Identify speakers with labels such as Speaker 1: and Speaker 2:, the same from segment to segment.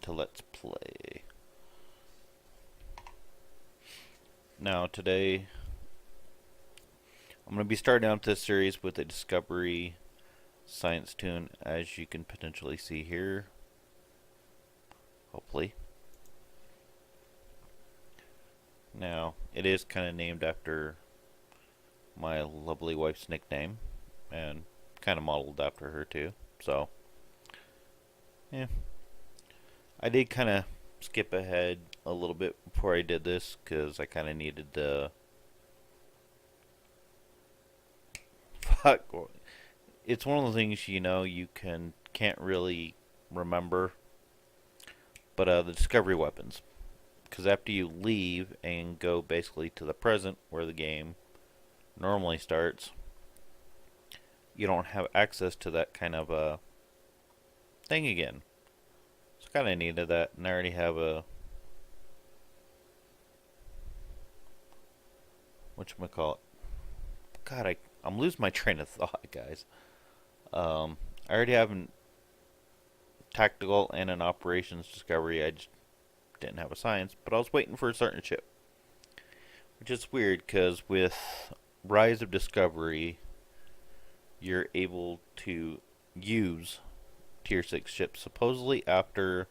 Speaker 1: to Let's Play. Now today I'm going to be starting out this series with a Discovery Science toon, as you can potentially see here, hopefully. Now it is kind of named after my lovely wife's nickname, and kind of modeled after her too, so yeah. I did kind of skip ahead a little bit before I did this because I kind of needed to fuck. It's one of the things, you know, you can't really remember, but the discovery weapons, because after you leave and go basically to the present where the game normally starts, you don't have access to that kind of thing again. So kind of needed that, and I already have a whatchamacallit. God, I'm losing my train of thought, guys. I already have a tactical and an operations discovery. I just didn't have a science, but I was waiting for a certain ship, which is weird because with Rise of Discovery, you're able to use tier 6 ships supposedly after,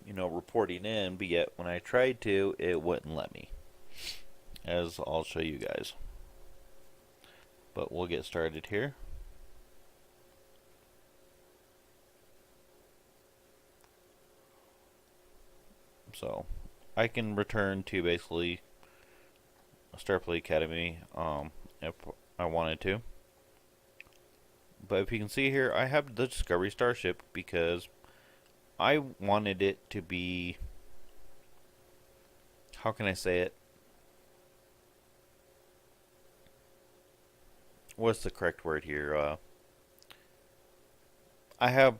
Speaker 1: you know, reporting in, but yet when I tried to, it wouldn't let me, as I'll show you guys. But we'll get started here. So I can return to basically Starfleet Academy if I wanted to. But if you can see here, I have the Discovery Starship because I wanted it to be, how can I say it? What's the correct word here? I have,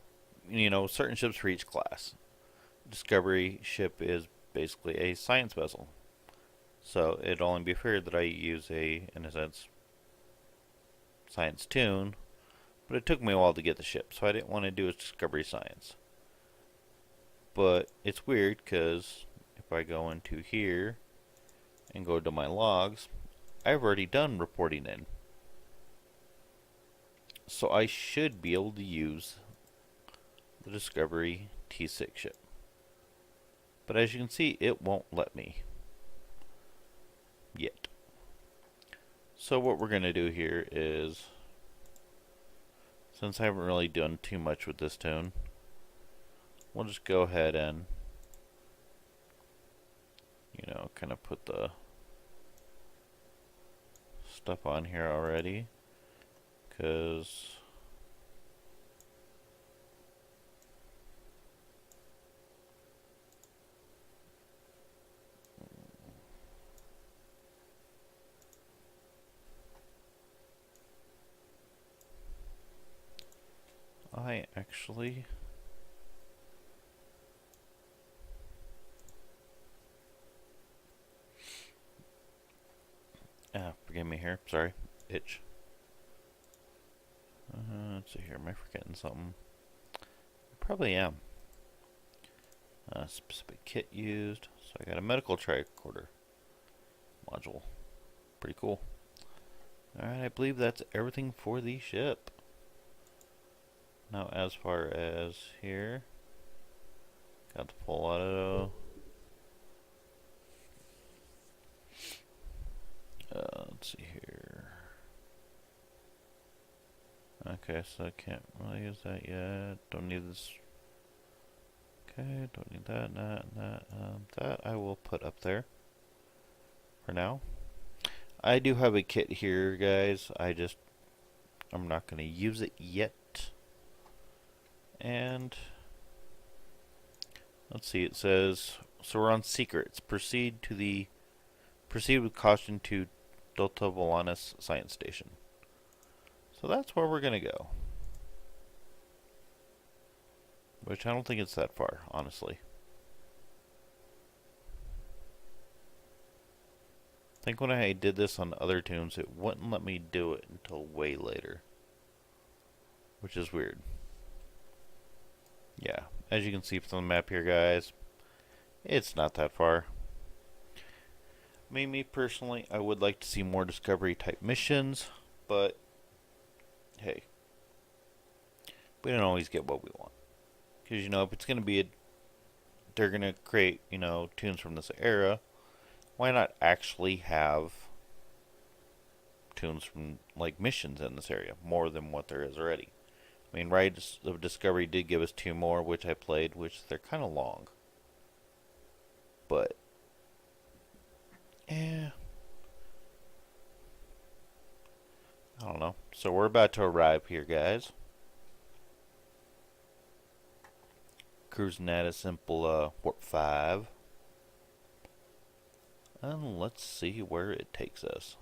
Speaker 1: you know, certain ships for each class. Discovery ship is basically a science vessel, so it'd only be fair that I use a, in a sense, science toon. But it took me a while to get the ship, so I didn't want to do a Discovery Science. But it's weird because if I go into here and go to my logs, I've already done reporting in. So I should be able to use the Discovery T6 ship. But as you can see, it won't let me yet. So what we're going to do here is, since I haven't really done too much with this toon, we'll just go ahead and, you know, kind of put the stuff on here already, because I actually forgive me here, sorry, itch. Let's see here, am I forgetting something? I probably am. Specific kit used, so I got a medical tricorder module. Pretty cool. Alright, I believe that's everything for the ship. Now as far as here, got the full auto. Let's see here. Okay, so I can't really use that yet. Don't need this. Okay, don't need that, that. That I will put up there for now. I do have a kit here, guys. I'm not going to use it yet. And let's see, it says, so we're on secrets. Proceed with caution to Delta Volanus Science Station. So that's where we're gonna go. Which I don't think it's that far, honestly. I think when I did this on other toons, it wouldn't let me do it until way later. Which is weird. Yeah, as you can see from the map here, guys, it's not that far. Me personally, I would like to see more discovery type missions, but hey, we don't always get what we want. Because, if it's going to be they're going to create, toons from this era, why not actually have toons from, like, missions in this area, more than what there is already? I mean, Rise of Discovery did give us 2 more, which I played, which they're kind of long. But, eh, I don't know. So we're about to arrive here, guys. Cruising at a simple warp 5. And let's see where it takes us.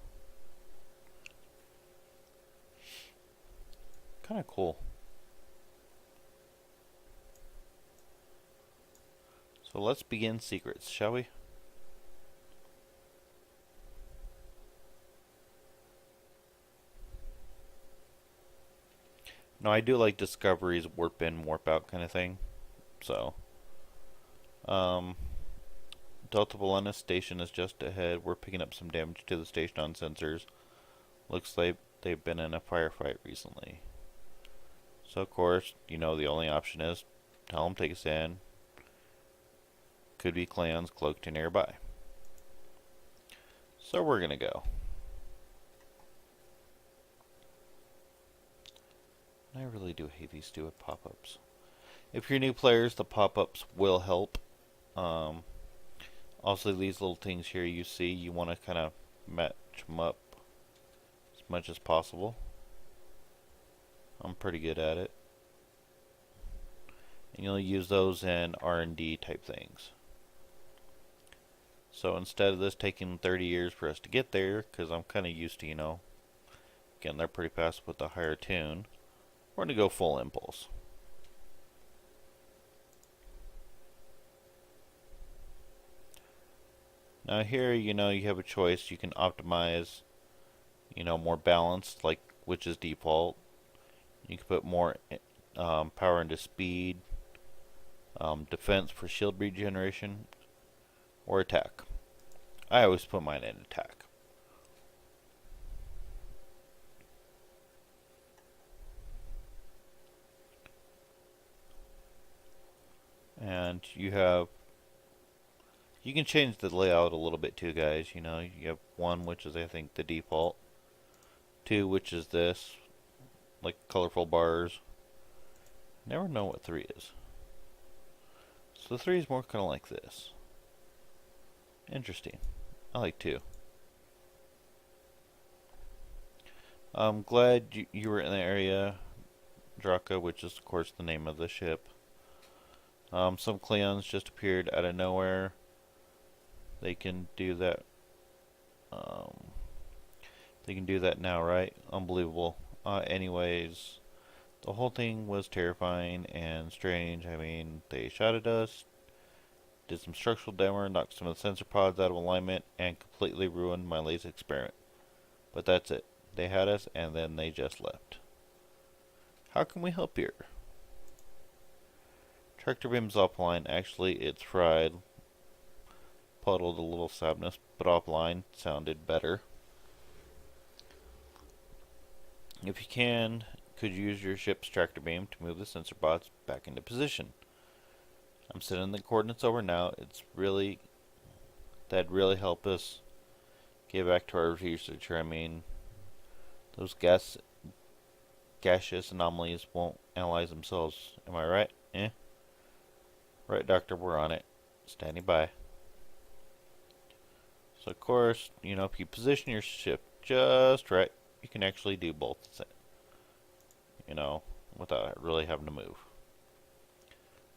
Speaker 1: Kind of cool. So let's begin secrets, shall we? No, I do like Discovery's warp in, warp out kind of thing. So, um, Delta Valena station is just ahead. We're picking up some damage to the station on sensors. Looks like they've been in a firefight recently. So, of course, the only option is tell them take us in. Could be Cleon's cloaked nearby. So, we're gonna go. I really do hate these stupid pop-ups. If you're new players, the pop-ups will help. Also, these little things here you see, you want to kind of match them up as much as possible. I'm pretty good at it. And you'll use those in R&D type things. So instead of this taking 30 years for us to get there, because I'm kind of used to, getting there pretty fast with the higher toon, we're going to go full impulse. Now here, you have a choice. You can optimize, more balanced, like which is default. You can put more power into speed, defense for shield regeneration, or attack. I always put mine in attack. And you can change the layout a little bit too, guys. You have 1, which is I think the default. 2, which is this, like colorful bars. Never know what 3 is. So 3 is more kind of like this. Interesting. I like 2. I'm glad you were in the area, Draka, which is of course the name of the ship. Some Cleons just appeared out of nowhere. They can do that. They can do that now, right? Unbelievable. Anyways, the whole thing was terrifying and strange. I mean, they shot at us, did some structural damage, knocked some of the sensor pods out of alignment, and completely ruined my laser experiment. But that's it. They had us, and then they just left. How can we help here? Tractor beam's offline. Actually, it's fried. Puddled a little sadness, but offline sounded better. If you can, could you use your ship's tractor beam to move the sensor bots back into position? I'm sending the coordinates over now. That'd really help us get back to our research. I mean, those gaseous anomalies won't analyze themselves. Am I right? Right, Doctor, we're on it. Standing by. So, of course, if you position your ship just right, you can actually do both, without really having to move.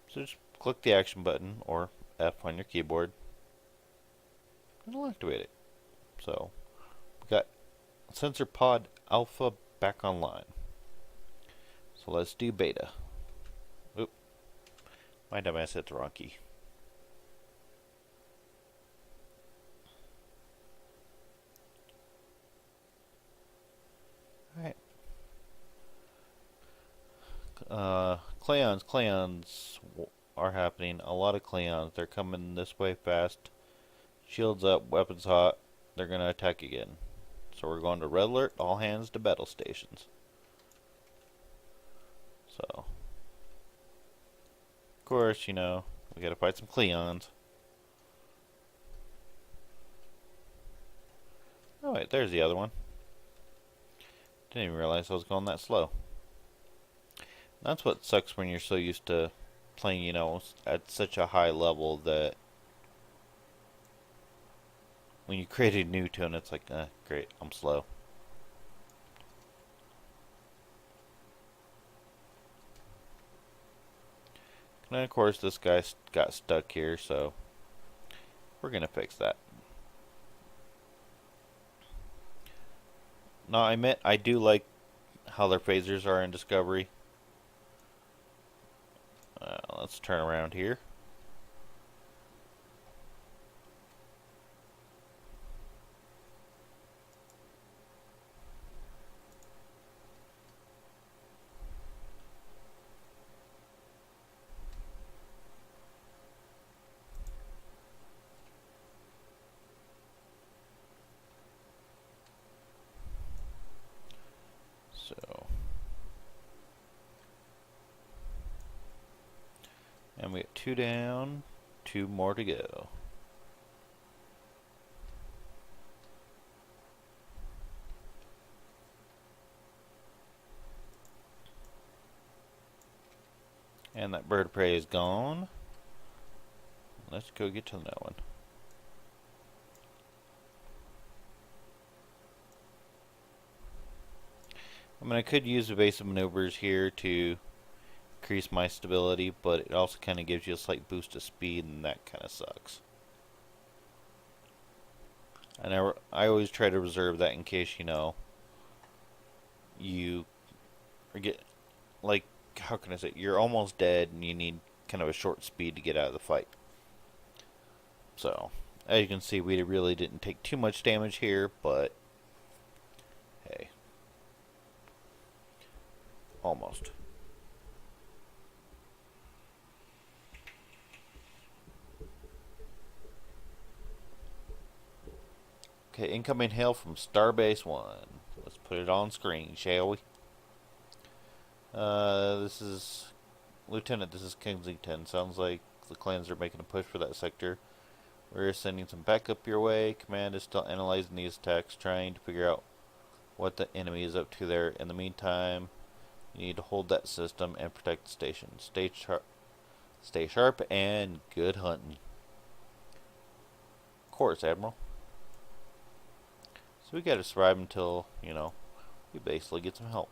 Speaker 1: So just click the action button, or F on your keyboard, and it'll activate it. So, we got Sensor Pod Alpha back online. So let's do Beta. Oop. My dumbass hit the wrong key. Alright. Cleons, are happening. A lot of Cleons. They're coming this way fast. Shields up, weapons hot. They're going to attack again. So we're going to red alert, all hands to battle stations. So, of course, we gotta fight some Cleons. Oh wait, there's the other one. Didn't even realize I was going that slow. That's what sucks when you're so used to playing, at such a high level that when you create a new toon, it's like, great, I'm slow. And then, of course, this guy got stuck here, so we're going to fix that. No, I admit, I do like how their phasers are in Discovery. Let's turn around here. So, and we got 2 down, 2 more to go. And that bird of prey is gone. Let's go get to that one. I mean, I could use evasive maneuvers here to increase my stability, but it also kind of gives you a slight boost of speed, and that kind of sucks. And I always try to reserve that in case, you get, like, how can I say, you're almost dead and you need kind of a short speed to get out of the fight. So, as you can see, we really didn't take too much damage here, but hey, almost. Okay, incoming hail from Starbase 1. Let's put it on screen, shall we? This is Lieutenant, this is Kensington. Sounds like the clans are making a push for that sector. We're sending some backup your way. Command is still analyzing these attacks, trying to figure out what the enemy is up to there. In the meantime, you need to hold that system and protect the station. Stay sharp, and good hunting. Of course, Admiral. So we gotta survive until, we basically get some help.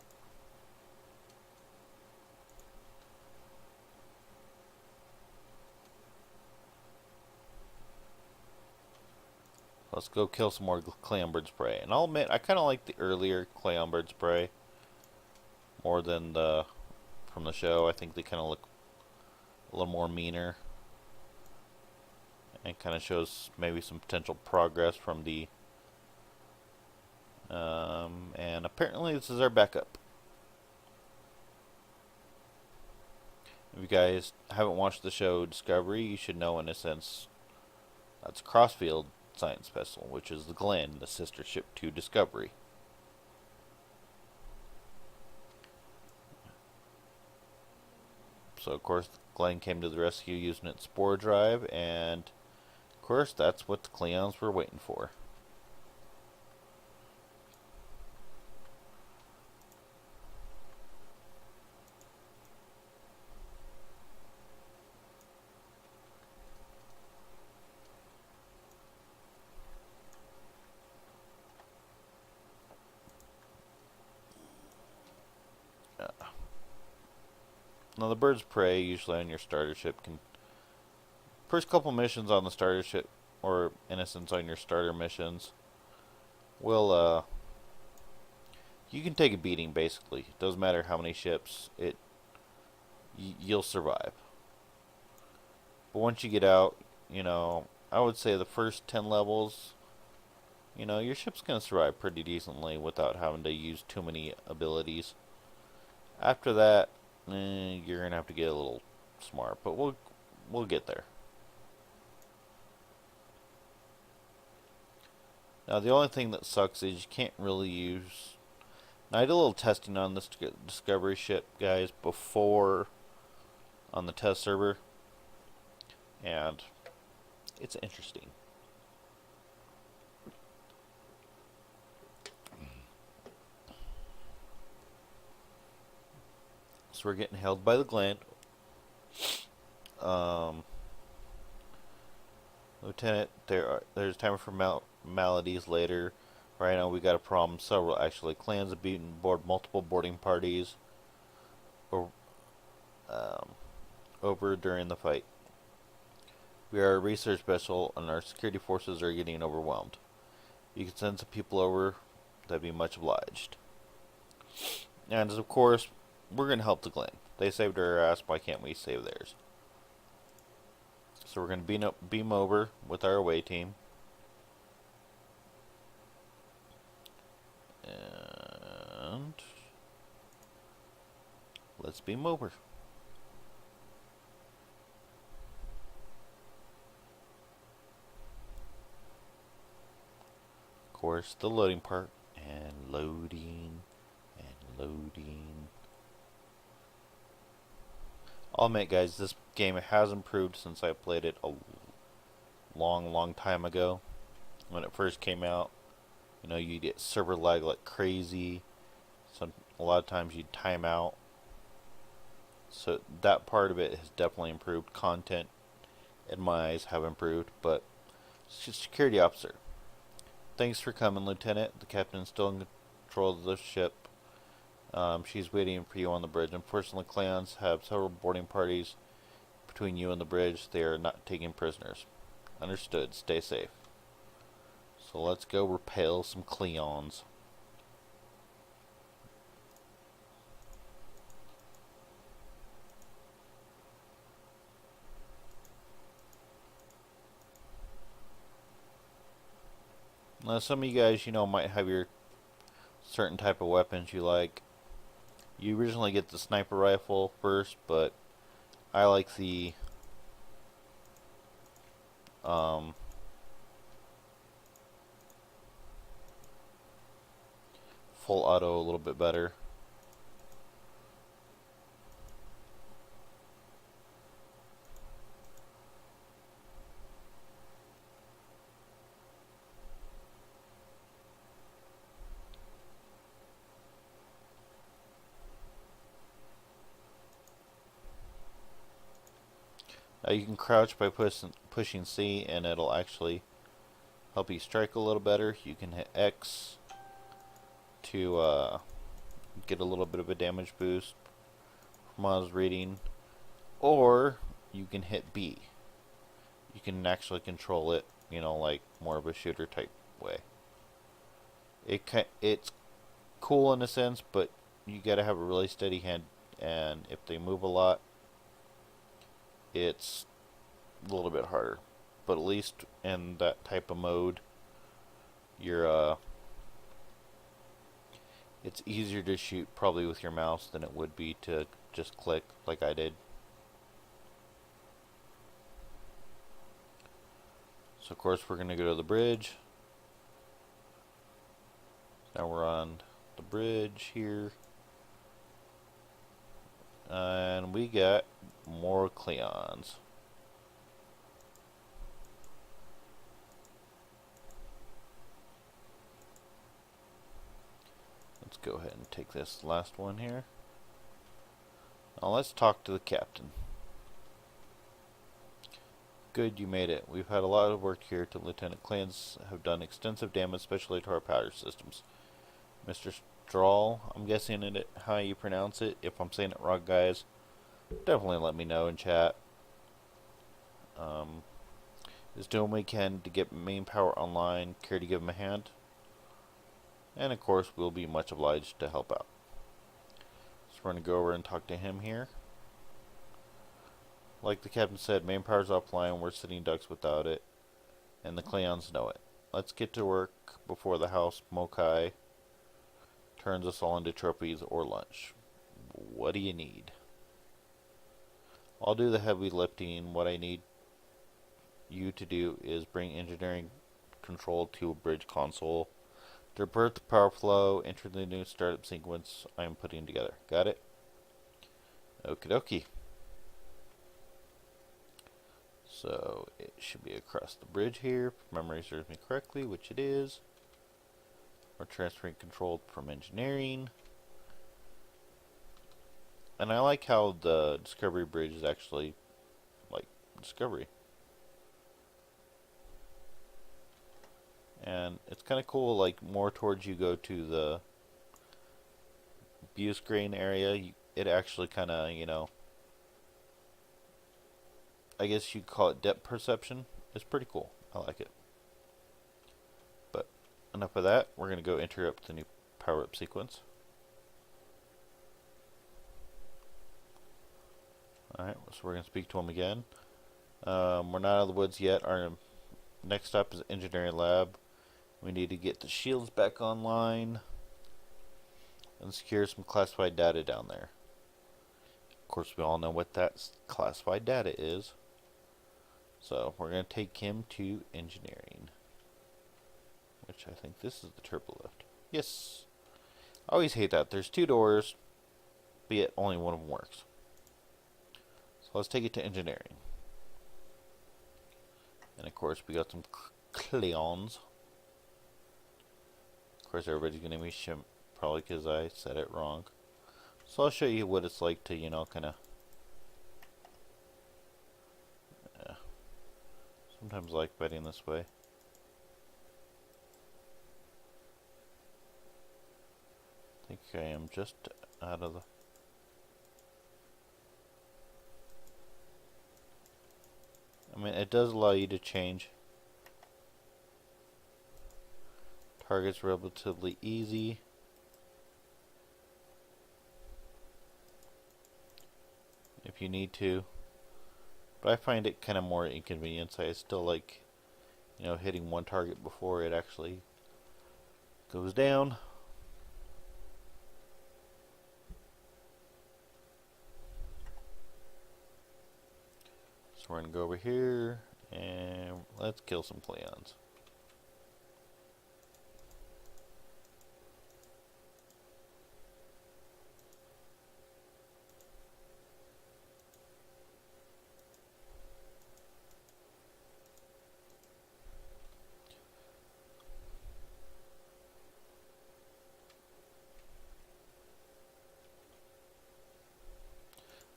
Speaker 1: Let's go kill some more clam bird spray. And I'll admit, I kind of like the earlier clam bird spray more than the from the show. I think they kind of look a little more meaner. And kind of shows maybe some potential progress from the... and apparently this is our backup. If you guys haven't watched the show Discovery, you should know in a sense that's Crossfield Science Vessel, which is the Glenn, the sister ship to Discovery. So of course Glenn came to the rescue using its spore drive, and of course that's what the Cleons were waiting for. Now the birds of prey usually on your starter ship can... First couple missions on the starter ship, or in a sense on your starter missions, will you can take a beating basically. It doesn't matter how many ships, you'll survive. But once you get out, I would say the first 10 levels, your ship's going to survive pretty decently without having to use too many abilities. After that, you're going to have to get a little smart. But we'll get there. Now, the only thing that sucks is you can't really use. Now, I did a little testing on this Discovery ship, guys, before on the test server, and it's interesting. So we're getting held by the Glen. Um, Lieutenant, there's time for maladies later. Right now we got a problem. Several actually clans have beaten board multiple boarding parties or, um, over during the fight. We are a research vessel and our security forces are getting overwhelmed. You can send some people over, that'd be much obliged. And of course, we're gonna help the Glen. They saved our ass, why can't we save theirs? So we're gonna beam over with our away team. And let's beam over. Of course, the loading part. And loading. And loading. I'll admit, guys, this game has improved since I played it a long time ago. When it first came out, you know, you get server lag like crazy. A lot of times you'd time out. So that part of it has definitely improved. Content, in my eyes, have improved. But security officer, thanks for coming, Lieutenant. The captain's still in control of the ship. She's waiting for you on the bridge. Unfortunately, clans have several boarding parties between you and the bridge. They are not taking prisoners. Understood. Stay safe. So let's go repel some Cleons. Now, some of you guys, you know, might have your certain type of weapons you like. You originally get the sniper rifle first, but I like the full auto a little bit better. Now you can crouch by pushing C and it'll actually help you strike a little better. You can hit X to get a little bit of a damage boost from what I was reading. Or you can hit B. You can actually control it, you know, like more of a shooter type way. It's cool in a sense, but you gotta have a really steady hand, and if they move a lot, it's a little bit harder. But at least in that type of mode, it's easier to shoot probably with your mouse than it would be to just click like I did. So of course we're gonna go to the bridge. Now we're on the bridge here. And we got more Cleons. Let's go ahead and take this last one here. Now let's talk to the captain. Good, you made it. We've had a lot of work here to Lieutenant. Clans have done extensive damage, especially to our powder systems. Mr. Strahl, I'm guessing it how you pronounce it. If I'm saying it wrong, guys, definitely let me know in chat. Is doing what we can to get main power online. Care to give him a hand? And of course, we'll be much obliged to help out. So we're going to go over and talk to him here. Like the captain said, main power's offline. We're sitting ducks without it. And the Cleons know it. Let's get to work before the house Mokai turns us all into trophies or lunch. What do you need? I'll do the heavy lifting. What I need you to do is bring engineering control to a bridge console. Divert the power flow, enter the new startup sequence I am putting together. Got it? Okie dokie. So it should be across the bridge here, if memory serves me correctly, which it is. We're transferring control from engineering. And I like how the Discovery Bridge is actually like Discovery. And it's kind of cool, like more towards you go to the Buse grain area, it actually kind of, I guess you'd call it depth perception. It's pretty cool. I like it. But enough of that. We're going to go interrupt the new power up sequence. Alright, so we're going to speak to him again. We're not out of the woods yet. Our next stop is engineering lab. We need to get the shields back online and secure some classified data down there. Of course, we all know what that classified data is. So we're going to take him to engineering, which I think this is the turbo lift. Yes. I always hate that. There's 2 doors, but yet only one of them works. So let's take it to engineering. And of course, we got some cleons. Of course, everybody's going to be shim, probably because I said it wrong. So I'll show you what it's like to, kind of... Sometimes I like betting this way. I think I am just out of the... I mean, it does allow you to change targets relatively easy. If you need to. But I find it kind of more inconvenient. I still like, hitting one target before it actually goes down. So we're going to go over here and let's kill some Cleons.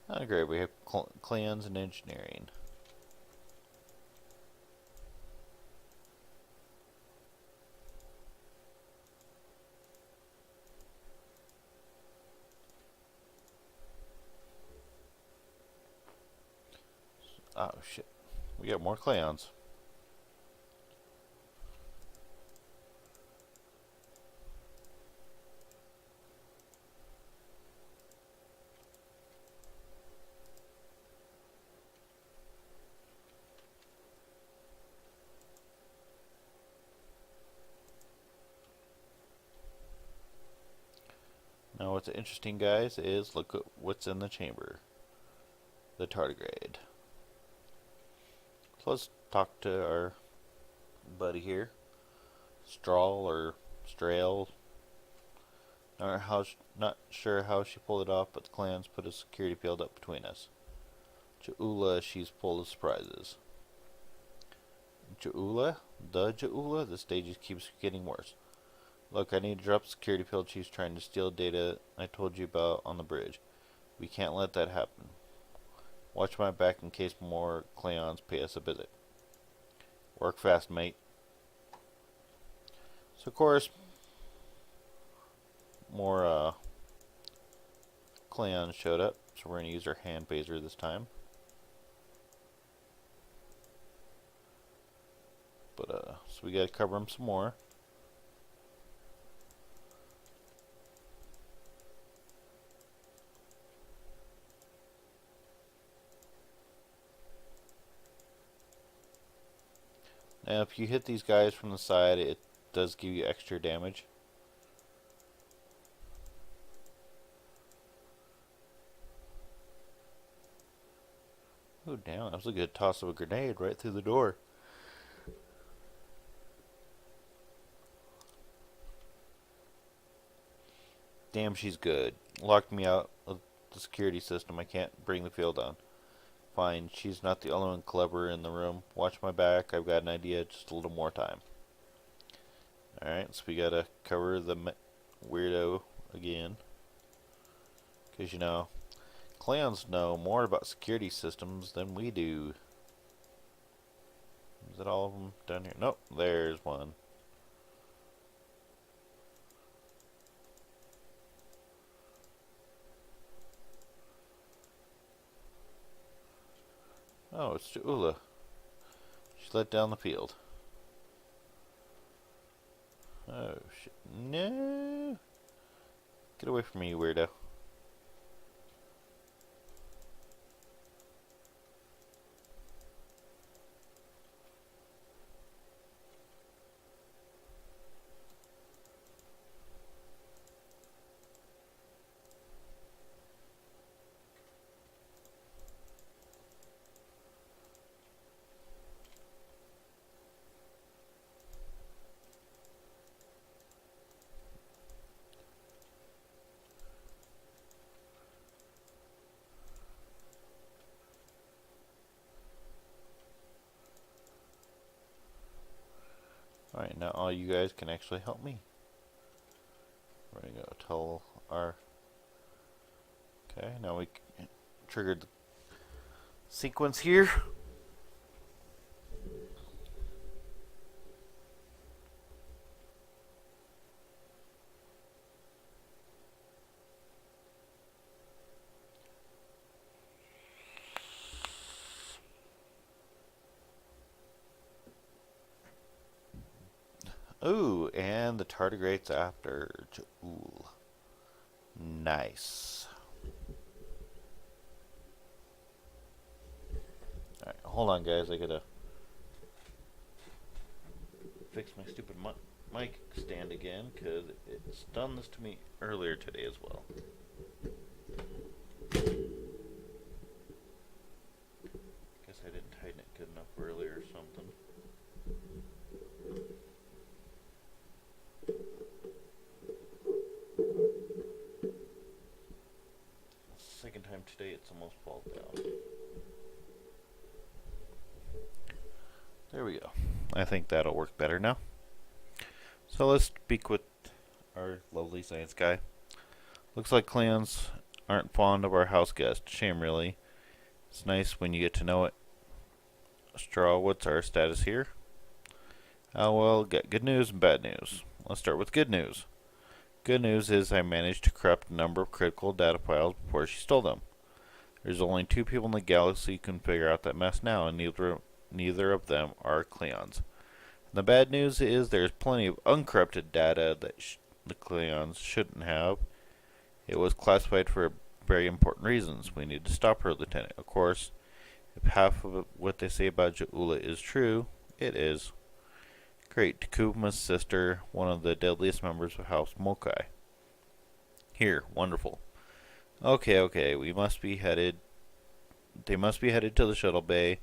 Speaker 1: Oh, great, we have clans and engineering. Oh shit, we got more clans. Now what's interesting, guys, is look at what's in the chamber. The tardigrade. So let's talk to our buddy here. Strahl or Strail. Not sure how she pulled it off, but the clans put a security field up between us. Jaula, she's full of surprises. Jaula? The Jaula? The stage just keeps getting worse. Look, I need to drop the security field. She's trying to steal data I told you about on the bridge. We can't let that happen. Watch my back in case more Cleons pay us a visit. Work fast, mate. So, of course, more Cleons showed up. So we're going to use our hand phaser this time. But, so we got to cover them some more. Now, if you hit these guys from the side, it does give you extra damage. Damn, that was a good toss of a grenade right through the door. Damn, she's good. Locked me out of the security system. I can't bring the field on. Fine, she's not the only one clever in the room. Watch my back. I've got an idea. Just a little more time. Alright, so we gotta cover the weirdo again. Because, you know, clowns know more about security systems than we do. Is that all of them down here? Nope, there's one. Oh, it's Ula. She let down the field. Oh, shit. No! Get away from me, you weirdo. Alright, now all you guys can actually help me. We're gonna go tell our... Okay, now we triggered the sequence here. Ooh, and the tardigrades after Jool. Nice. Alright, hold on guys, I gotta fix my stupid mic stand again, because it's done this to me earlier today as well. Guess I didn't tighten it good enough earlier or something. Second time today it's almost fallen down. There we go. I think that'll work better now. So let's speak with our lovely science guy. Looks like clans aren't fond of our house guest. Shame, really. It's nice when you get to know it. Straw, what's our status here? Oh, well, got good news and bad news. Let's start with good news. Good news is I managed to corrupt a number of critical data files before she stole them. There's only 2 people in the galaxy who can figure out that mess now, and neither of them are Cleons. The bad news is there's plenty of uncorrupted data that the Cleons shouldn't have. It was classified for very important reasons. We need to stop her, Lieutenant. Of course, if half of what they say about Jaula is true, it is. Great, Takuma's sister, one of the deadliest members of House Mokai. Here, wonderful. Okay, they must be headed to the shuttle bay.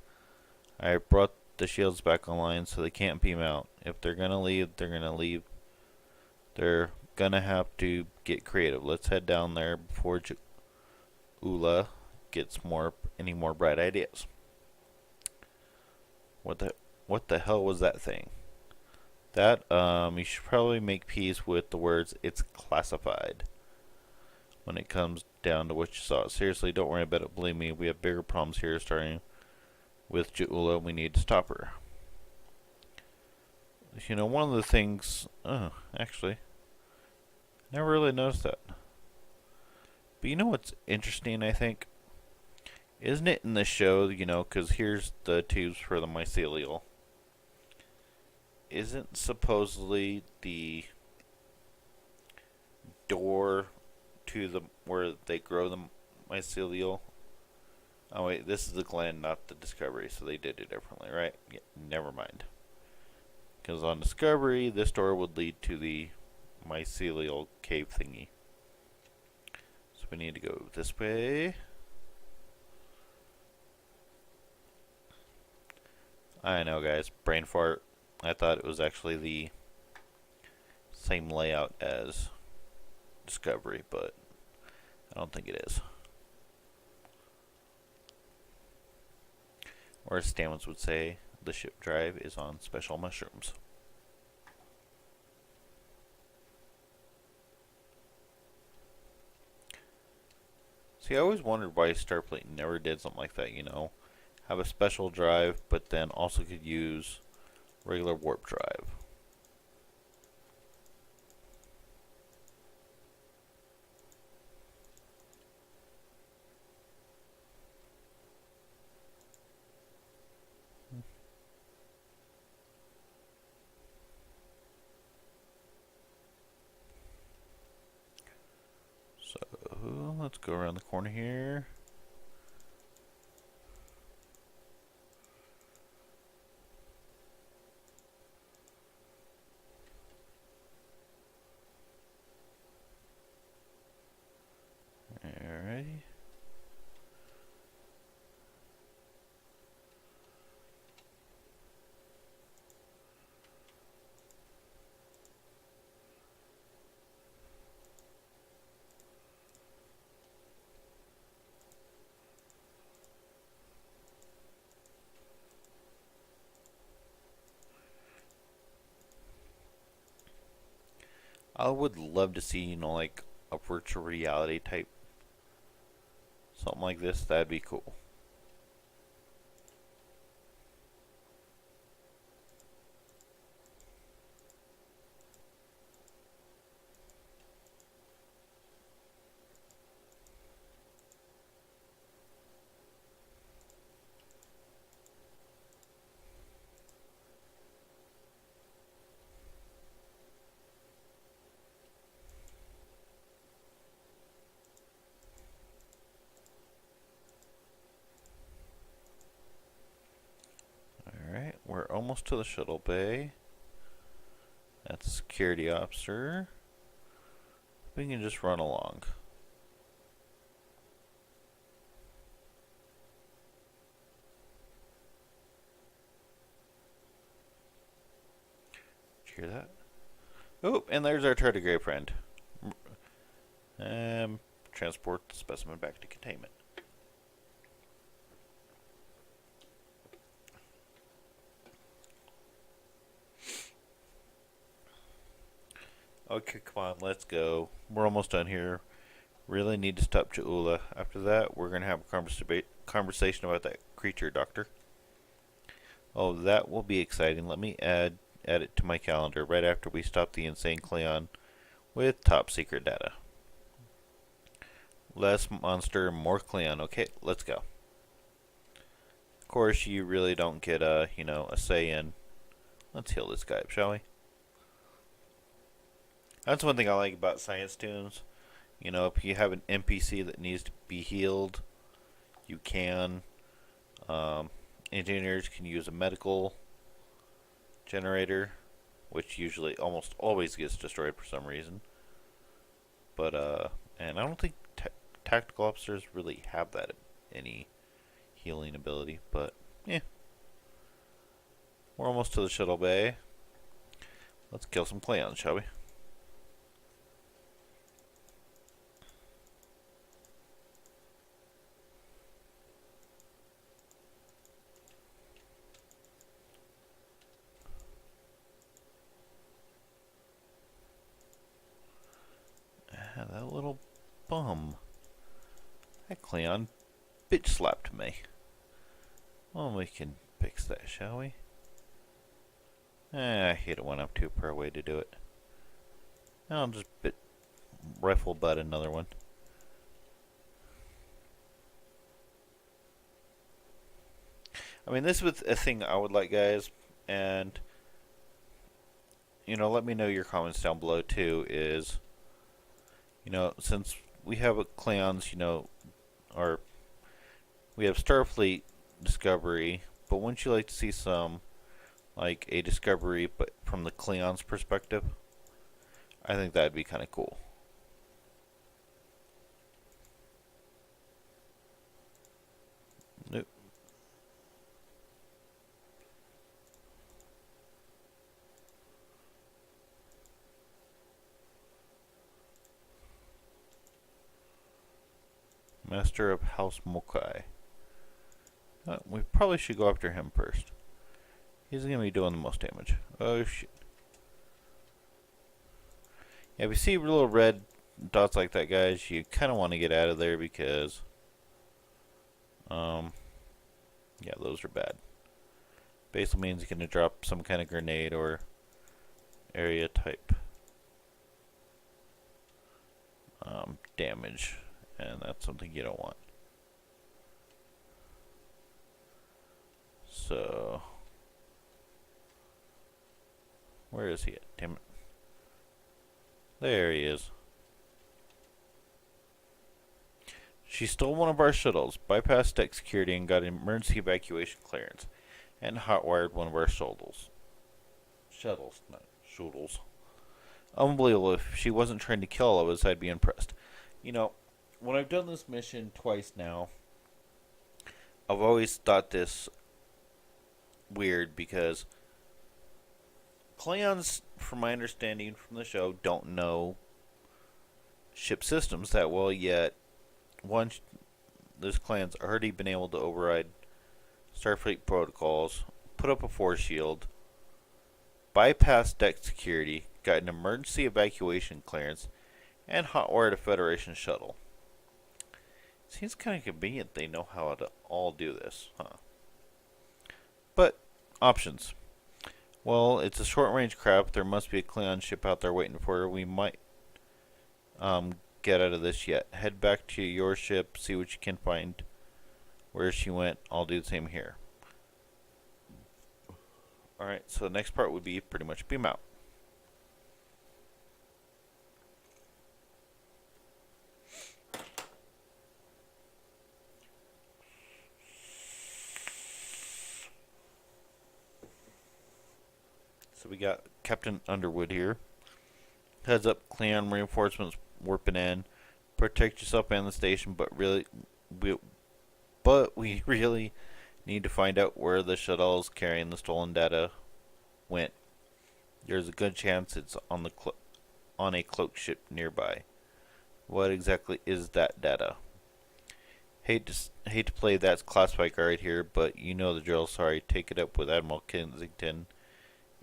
Speaker 1: I brought the shields back online so they can't beam out. If they're gonna leave, they're gonna leave. They're gonna have to get creative. Let's head down there before Ula gets any more bright ideas. What the hell was that thing? That, you should probably make peace with the words, it's classified. When it comes down to what you saw. Seriously, don't worry about it. Believe me, we have bigger problems here, starting with Jaula. We need to stop her. You know, one of the things... actually, never really noticed that. But you know what's interesting, I think? Isn't it in the show, you know, because here's the tubes for the mycelial. Isn't supposedly the door to the where they grow the mycelial? Oh wait, this is the gland, not the Discovery, so they did it differently, right? Yeah, never mind. Because on Discovery, this door would lead to the mycelial cave thingy. So we need to go this way. I know, guys. Brain fart. I thought it was actually the same layout as Discovery, but I don't think it is. Or as Stamens would say, the ship drive is on special mushrooms. See, I always wondered why Starfleet never did something like that, you know? Have a special drive, but then also could use regular warp drive. So, let's go around the corner here. Alrighty. I would love to see, you know, like a virtual reality type, something like this. That'd be cool. Alright, we're almost to the shuttle bay. That's a security officer. We can just run along. Did you hear that? Oh, and there's our tardigrade friend. Transport the specimen back to containment. Okay, come on, let's go. We're almost done here. Really need to stop Jaula. After that, we're going to have a conversation about that creature, Doctor. Oh, that will be exciting. Let me add it to my calendar right after we stop the insane Cleon with top secret data. Less monster, more Cleon. Okay, let's go. Of course, you really don't get a say in. Let's heal this guy up, shall we? That's one thing I like about Science Tunes. You know, if you have an NPC that needs to be healed, you can. Engineers can use a medical generator, which usually almost always gets destroyed for some reason. But and I don't think tactical officers really have that any healing ability. But yeah, we're almost to the shuttle bay. Let's kill some Cleons, shall we? That little bum. That Cleon bitch slapped me. Well, we can fix that, shall we? I hate it when I'm too far away to do it. I'll just rifle butt another one. I mean, this was a thing I would like, guys, and let me know your comments down below too. Is since we have Cleons, or we have Starfleet Discovery, but wouldn't you like to see some like a Discovery, but from the Cleon's perspective? I think that'd be kind of cool. Nope. Master of House Mokai. We probably should go after him first. He's going to be doing the most damage. Oh, shit. Yeah, if you see little red dots like that, guys, you kind of want to get out of there because, yeah, those are bad. Basically means you're going to drop some kind of grenade or area type damage, and that's something you don't want. So, where is he at? Damn it. There he is. She stole one of our shuttles, bypassed deck security, and got emergency evacuation clearance, and hotwired one of our shuttles. Shuttles, not shuttles. Unbelievable. If she wasn't trying to kill all of us, I'd be impressed. You know, when I've done this mission twice now, I've always thought this weird because Klingons, from my understanding from the show, don't know ship systems that well yet. Once this Klingon's already been able to override Starfleet protocols, put up a force shield, bypass deck security, got an emergency evacuation clearance, and hotwired a Federation shuttle. Seems kind of convenient they know how to all do this, huh? But, options. Well, it's a short-range craft. There must be a Klingon ship out there waiting for her. We might get out of this yet. Head back to your ship, see what you can find. Where she went, I'll do the same here. Alright, so the next part would be pretty much beam out. So we got Captain Underwood here. Heads up, Klingon reinforcements warping in. Protect yourself and the station, but we really need to find out where the shuttles carrying the stolen data went. There's a good chance it's on a cloaked ship nearby. What exactly is that data? Hate to play that classified guard here, but you know the drill. Sorry, take it up with Admiral Kensington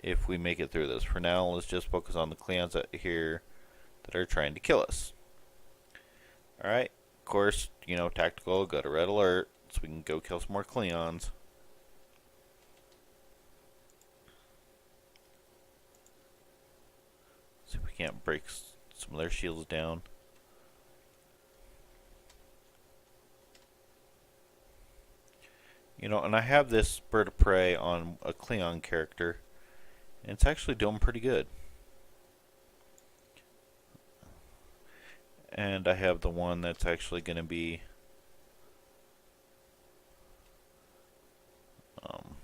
Speaker 1: if we make it through this. For now, let's just focus on the Klingons here that are trying to kill us. Alright, of course, you know, tactical, go to red alert, so we can go kill some more Klingons. See if we can't break some of their shields down. You know, and I have this bird of prey on a Klingon character, and it's actually doing pretty good. And I have the one that's actually going to be on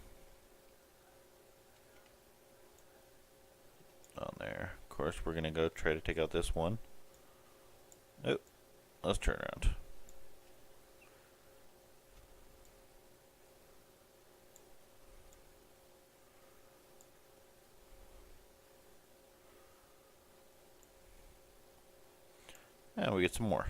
Speaker 1: there. Of course, we're going to go try to take out this one. Oh, let's turn around. And we get some more.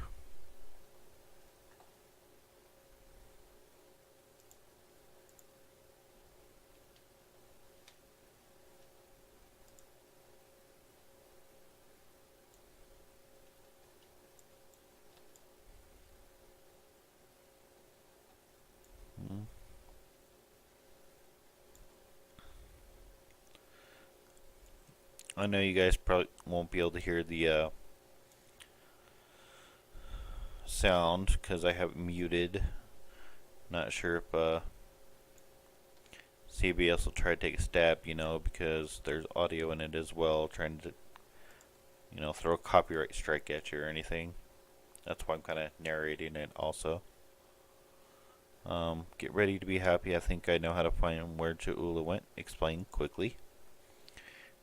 Speaker 1: I know you guys probably won't be able to hear the sound because I have it muted. Not sure if CBS will try to take a stab, you know, because there's audio in it as well, trying to, you know, throw a copyright strike at you or anything. That's why I'm kind of narrating it also. Get ready to be happy. I think I know how to find where Ja'ula went. Explain quickly.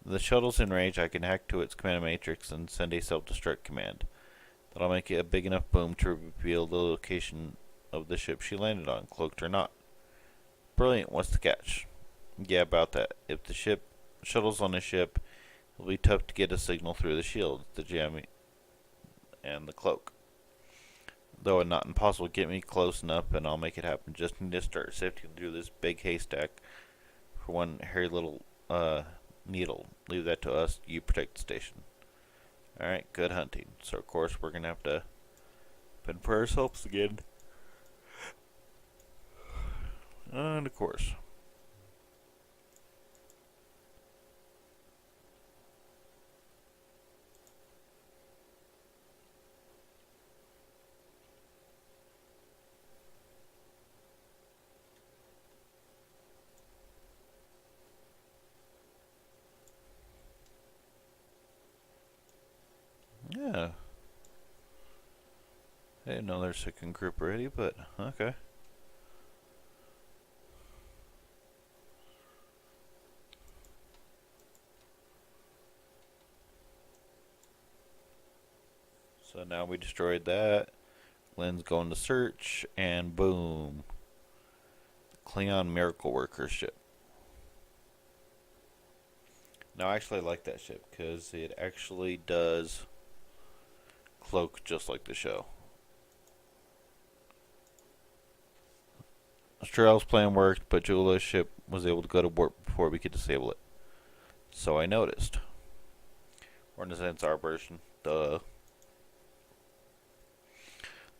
Speaker 1: The shuttle's in range. I can hack to its command matrix and send a self-destruct command. That'll make it a big enough boom to reveal the location of the ship she landed on, cloaked or not. Brilliant. What's the catch? Yeah, about that. If the shuttle's on a ship, it'll be tough to get a signal through the shield, the jamming, and the cloak. though it's not impossible, get me close enough and I'll make it happen. Just need to start sifting through this big haystack for one hairy little needle. Leave that to us. You protect the station. Alright, good hunting. So, of course, we're going to have to fend for ourselves again. And, of course. Yeah. I didn't know there's a second group already, but okay. So now we destroyed that. Lynn's going to search, and boom. Klingon Miracle Worker ship. Now, I actually like that ship because it actually does cloak just like the show. Australia's plan worked, but Jula's ship was able to go to warp before we could disable it. So I noticed. Or in a sense, our version. Duh.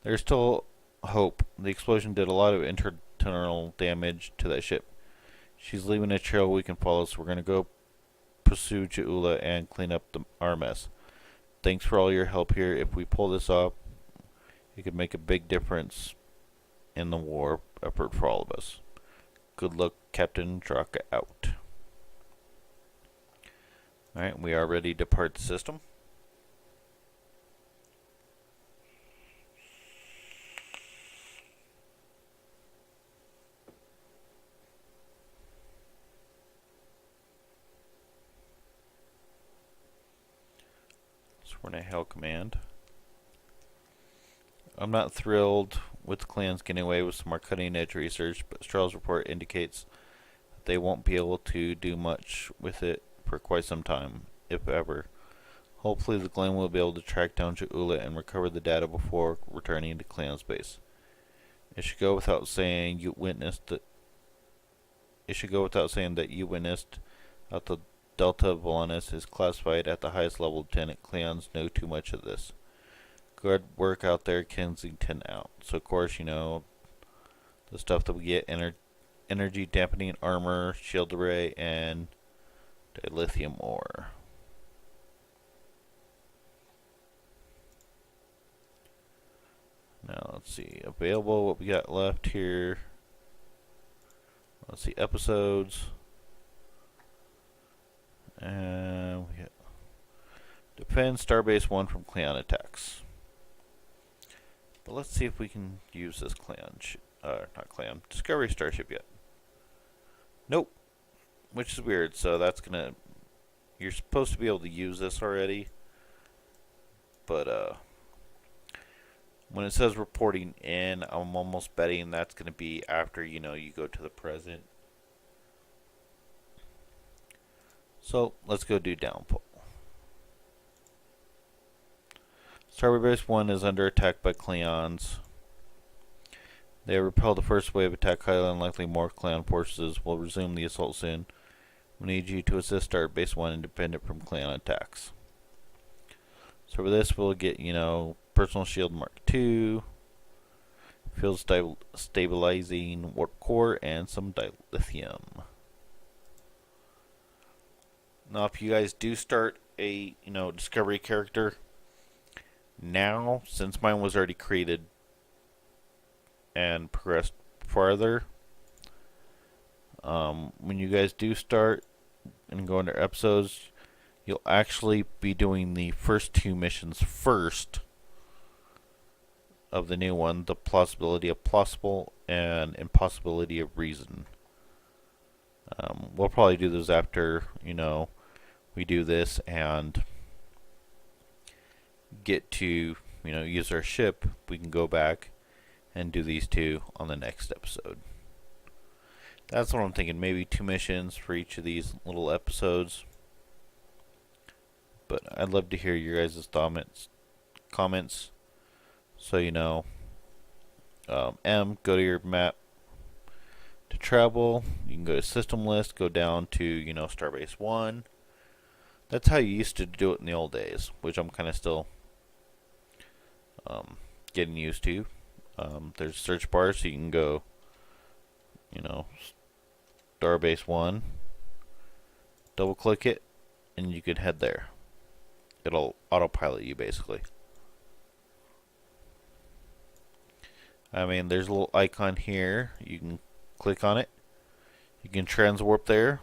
Speaker 1: There's still hope. The explosion did a lot of internal damage to that ship. She's leaving a trail we can follow, so we're going to go pursue Jaula and clean up our mess. Thanks for all your help here. If we pull this off, it could make a big difference in the war effort for all of us. Good luck, Captain Draka out. Alright, we are ready to depart the system. So we're in a hail command. I'm not thrilled with the clans getting away with some more cutting edge research, but Strah's report indicates that they won't be able to do much with it for quite some time, if ever. Hopefully the Glen will be able to track down Jaula and recover the data before returning to clan space. It should go without saying that you witnessed that the Delta Volanus is classified at the highest level. Lieutenant clans know too much of this. Good work out there, Kensington out. So of course, you know, the stuff that we get, energy dampening armor, shield array, and dilithium ore. Now let's see, available, what we got left here. Let's see, episodes. And we got defend Starbase 1 from clan attacks. But let's see if we can use this Discovery Starship yet. Nope. Which is weird, so that's gonna, you're supposed to be able to use this already. But, when it says reporting in, I'm almost betting that's gonna be after, you know, you go to the present. So, let's go do downpull. Starbase 1 is under attack by Klingons. They have repelled the first wave attack. Highly unlikely more Klingon forces will resume the assault soon. We need you to assist Starbase 1 independent from Klingon attacks. So for this we'll get, you know, Personal Shield Mark II, Field Stabilizing Warp Core, and some dilithium. Now if you guys do start a, you know, Discovery character, now, since mine was already created and progressed farther, when you guys do start and go into episodes, you'll actually be doing the first two missions first of the new one, the plausibility of plausible and impossibility of reason. We'll probably do those after, you know, we do this and get to, you know, use our ship. We can go back and do these two on the next episode. That's what I'm thinking, maybe 2 missions for each of these little episodes. But I'd love to hear your guys' comments, so you know M, go to your map to travel. You can go to system list, go down to, Starbase 1. That's how you used to do it in the old days, which I'm kind of still getting used to. There's a search bar, so you can go, you know, Starbase 1, double click it, and you can head there. It'll autopilot you basically. I mean, there's a little icon here. You can click on it. You can transwarp there.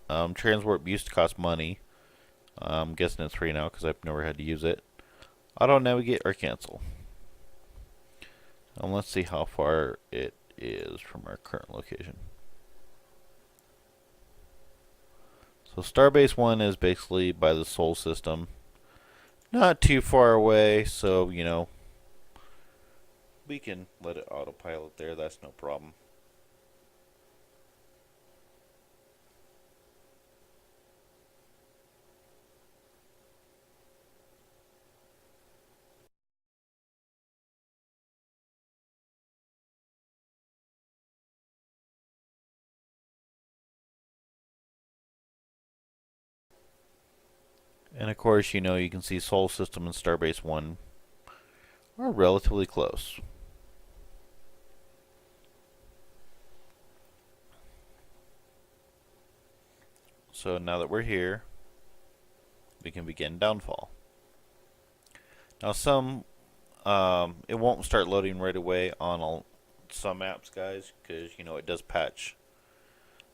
Speaker 1: Transwarp used to cost money. I'm guessing it's free now because I've never had to use it. Auto navigate or cancel. And let's see how far it is from our current location. So Starbase 1 is basically by the Sol system. Not too far away, so, we can let it autopilot there. That's no problem. And of course, you can see Sol System and Starbase 1 are relatively close. So now that we're here, we can begin downfall. Now it won't start loading right away on some apps, guys, because, it does patch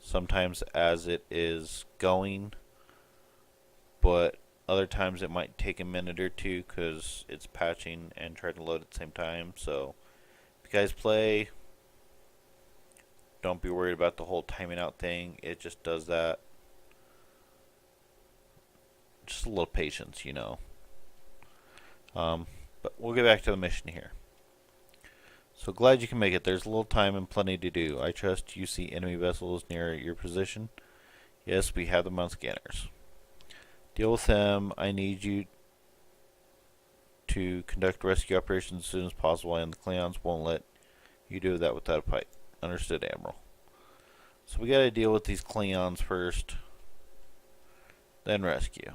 Speaker 1: sometimes as it is going, but other times it might take a minute or two because it's patching and trying to load at the same time. So if you guys play, don't be worried about the whole timing out thing. It just does that. Just a little patience, But we'll get back to the mission here. So glad you can make it. There's a little time and plenty to do. I trust you see enemy vessels near your position. Yes, we have them on scanners. Deal with them. I need you to conduct rescue operations as soon as possible, and the Klingons won't let you do that without a pipe. Understood, Admiral. So we gotta deal with these Klingons first, then rescue.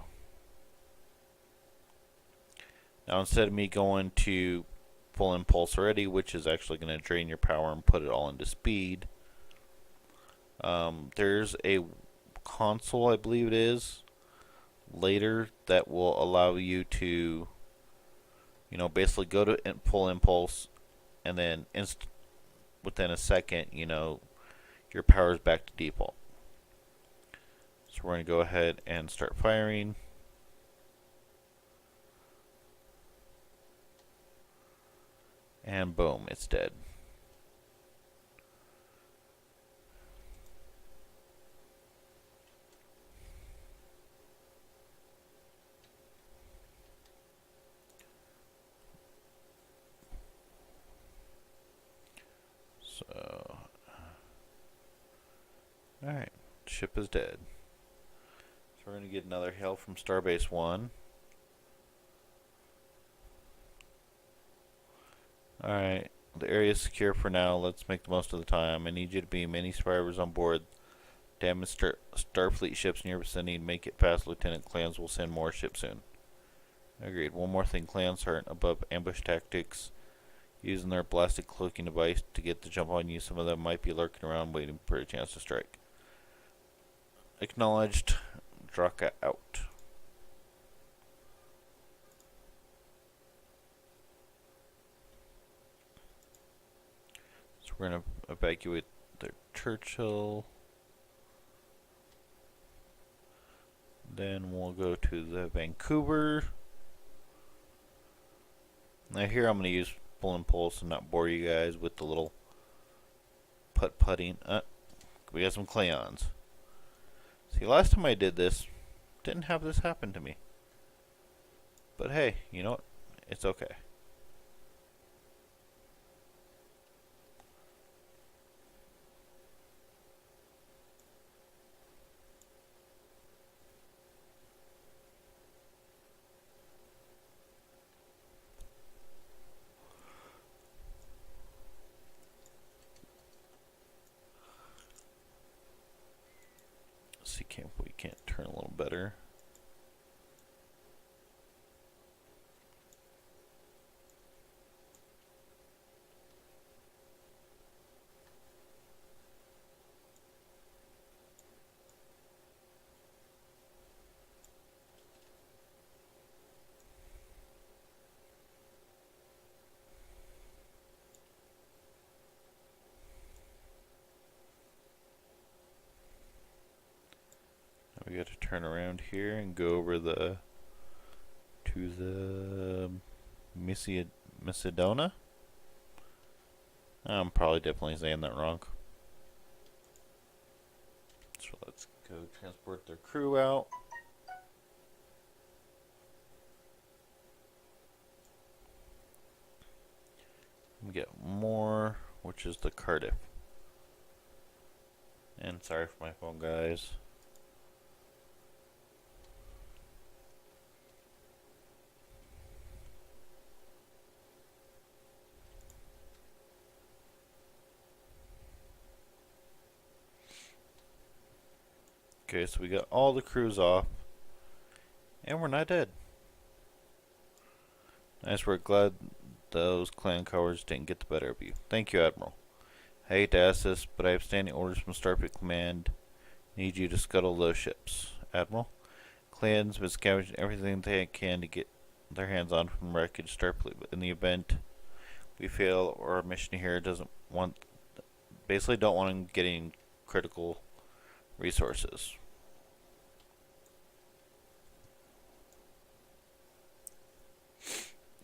Speaker 1: Now instead of me going to full impulse already, which is actually going to drain your power and put it all into speed, there's a console, I believe it is, later that will allow you to, basically go to full impulse, and then within a second, your power is back to default. So we're going to go ahead and start firing. And boom, it's dead. So, alright, ship is dead. So we're going to get another hail from Starbase 1. Alright, the area is secure for now. Let's make the most of the time. I need you to beam any survivors on board damaged Starfleet ships in your vicinity. Make it fast, Lieutenant. Clans will send more ships soon. Agreed. One more thing, clans aren't above ambush tactics, using their blasted cloaking device to get the jump on you. Some of them might be lurking around waiting for a chance to strike. Acknowledged. Draka out. So we're going to evacuate the Churchill. Then we'll go to the Vancouver. Now here I'm going to use full impulse and not bore you guys with the little putting. We got some Klingons. See, last time I did this, didn't have this happen to me. But hey, you know what? It's okay. see, we can't turn a little better. We got to turn around here and go over to the Macedona. I'm probably definitely saying that wrong. So let's go transport their crew out. We get more, which is the Cardiff. And sorry for my phone, guys. Okay, so we got all the crews off. And we're not dead. Nice work. Glad those clan cowards didn't get the better of you. Thank you, Admiral. I hate to ask this, but I have standing orders from Starfleet Command. Need you to scuttle those ships. Admiral, clans have been scavenging everything they can to get their hands on from wreckage Starfleet. But in the event we fail or our mission here basically don't want them getting critical resources.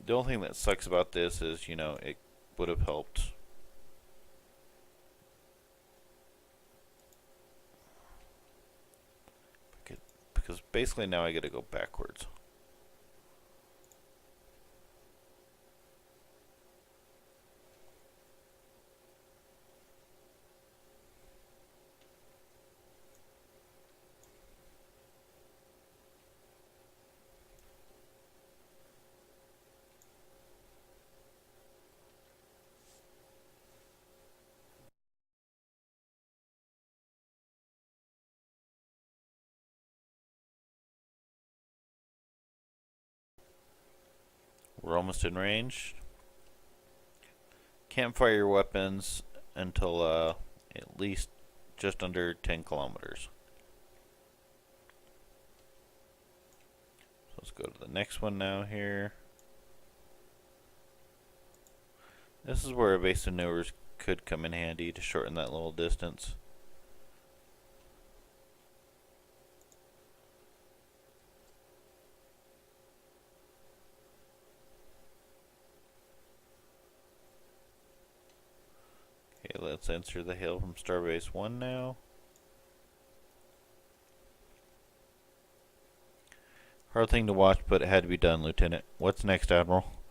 Speaker 1: The only thing that sucks about this is, it would have helped. Because basically now I gotta go backwards. We're almost in range. Can't fire your weapons until at least just under 10 kilometers. So let's go to the next one now here. This is where evasive maneuvers could come in handy to shorten that little distance. Okay, let's enter the hail from Starbase 1 now. Hard thing to watch, but it had to be done, Lieutenant. What's next, Admiral?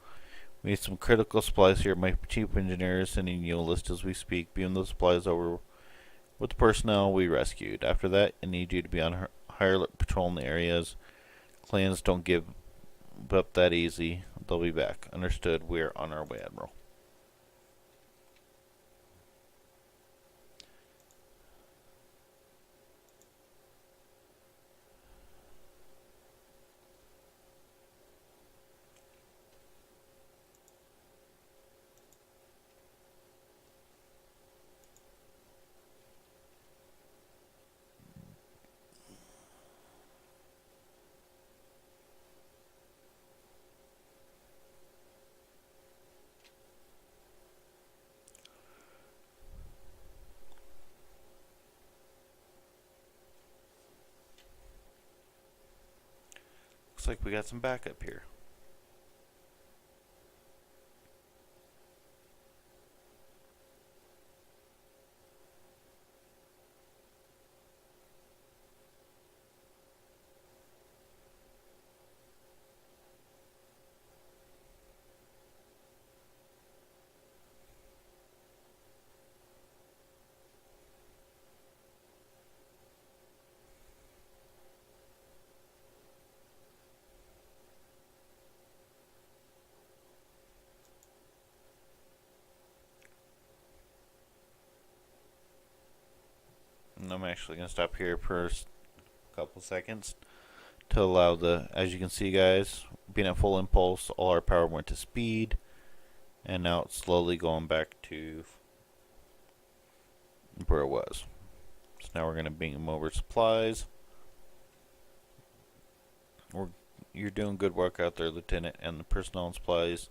Speaker 1: We need some critical supplies here. My chief engineer is sending you a list as we speak. Beam those supplies over with the personnel we rescued. After that, I need you to be on higher alert patrol in the areas. Clans don't give up that easy. They'll be back. Understood. We're on our way, Admiral. Looks like we got some backup here. And I'm actually going to stop here for couple seconds to allow the, as you can see guys, being at full impulse, all our power went to speed, and now it's slowly going back to where it was. So now we're going to beam over supplies. You're doing good work out there, Lieutenant, and the personnel and supplies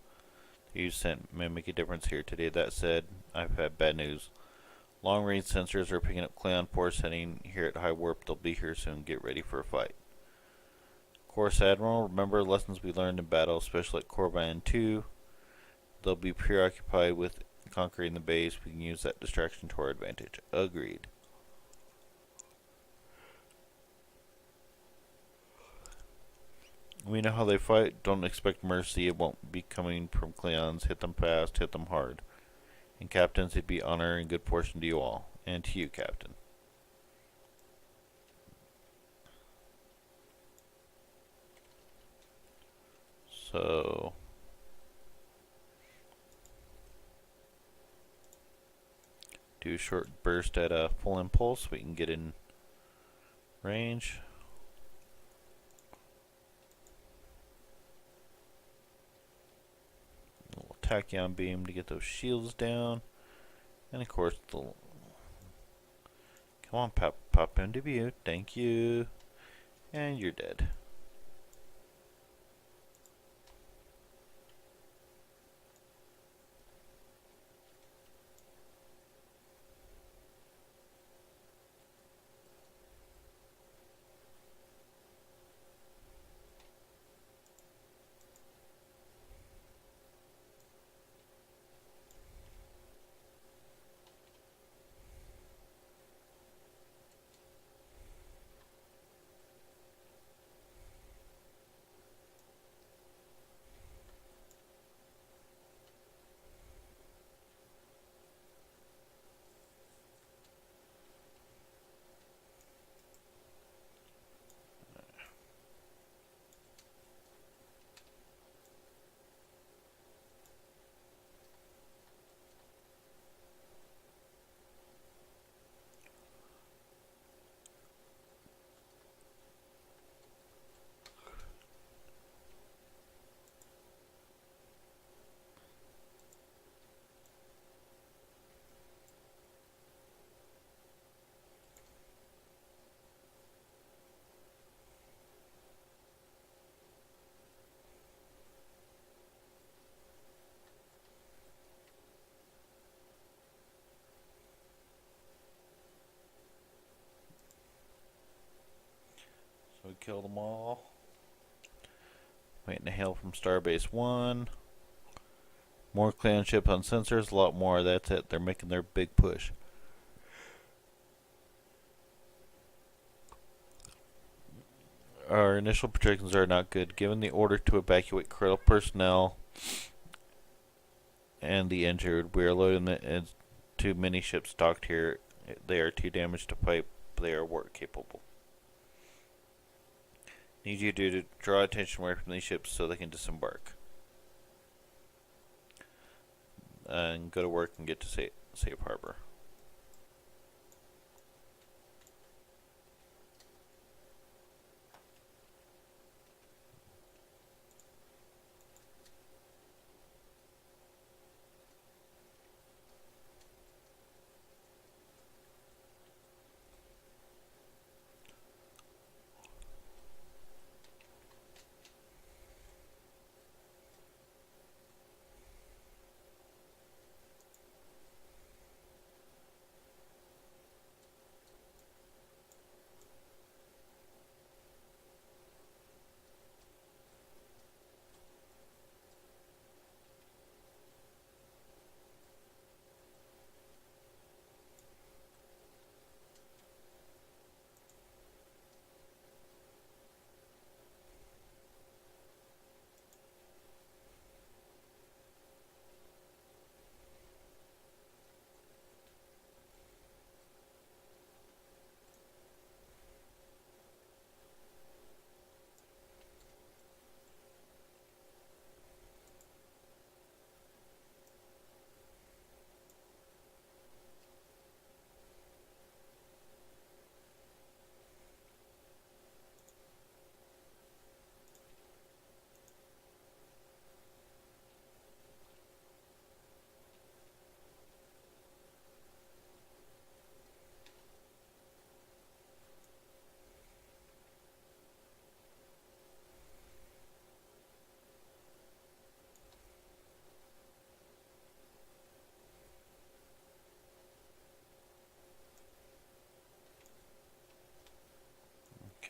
Speaker 1: you sent may make a difference here today. That said, I've had bad news. Long-range sensors are picking up Cleon force heading here at high warp. They'll be here soon. Get ready for a fight. Course Admiral, remember lessons we learned in battle, especially at Corban 2. They'll be preoccupied with conquering the base. We can use that distraction to our advantage. Agreed. We know how they fight. Don't expect mercy. It won't be coming from Cleons. Hit them fast, hit them hard. And captains, it'd be honor and good fortune to you all. And to you, Captain. So do a short burst at a full impulse so we can get in range. A little tachyon beam to get those shields down. And of course the come on, pop into view. Thank you. And you're dead. So we killed them all. Waiting to hail from Starbase 1. More clan ships on sensors, a lot more. That's it. They're making their big push. Our initial projections are not good. Given the order to evacuate critical personnel and the injured, we are loading too many ships docked here. They are too damaged to fight, but they are work capable. Need you to draw attention away from these ships so they can disembark. And go to work and get to safe harbor.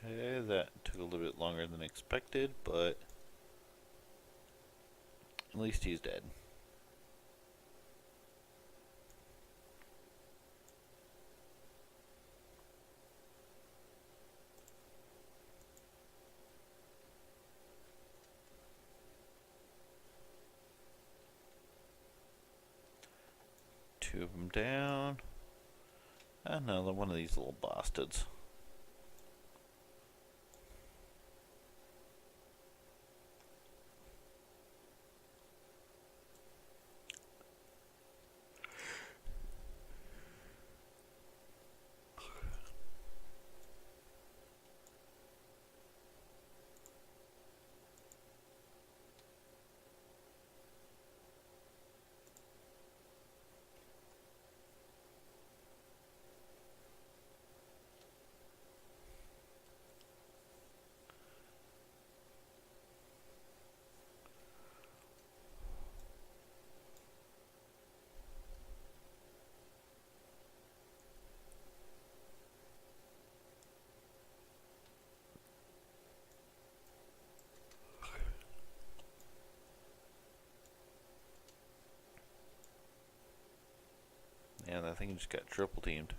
Speaker 1: Okay, that took a little bit longer than expected, but at least he's dead. Two of them down. Another one of these little bastards. And I think he just got triple teamed.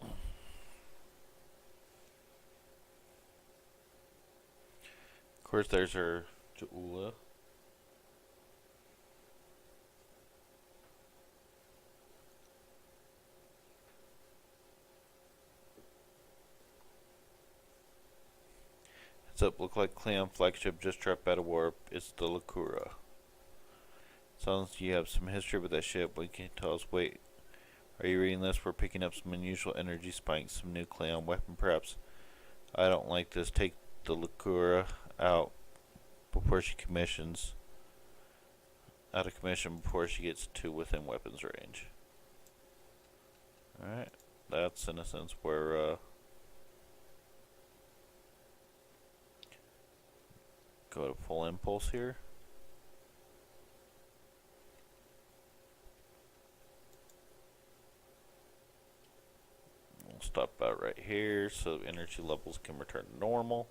Speaker 1: Of course, there's our Jaula. Heads up, look like Cleon flagship just trapped out of warp. It's the Lakura. Sounds you have some history with that ship. What can you tell us? Wait, are you reading this? We're picking up some unusual energy spikes, some new Cleon weapon perhaps. I don't like this. Take the Lakura out before she commissions. Out of commission before she gets to within weapons range. Alright, that's in a sense where go to full impulse here. We'll stop about right here so energy levels can return to normal.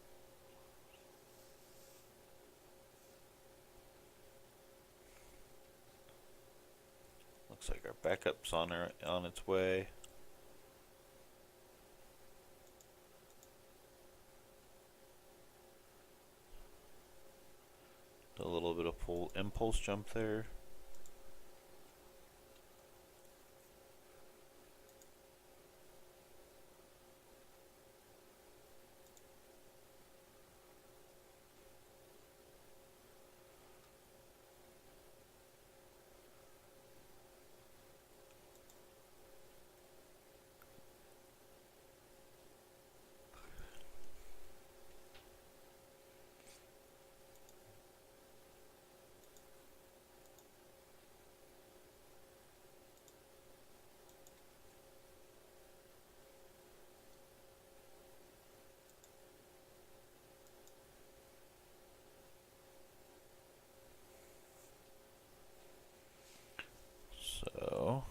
Speaker 1: Looks like our backup's on its way. A little bit of full impulse jump there. So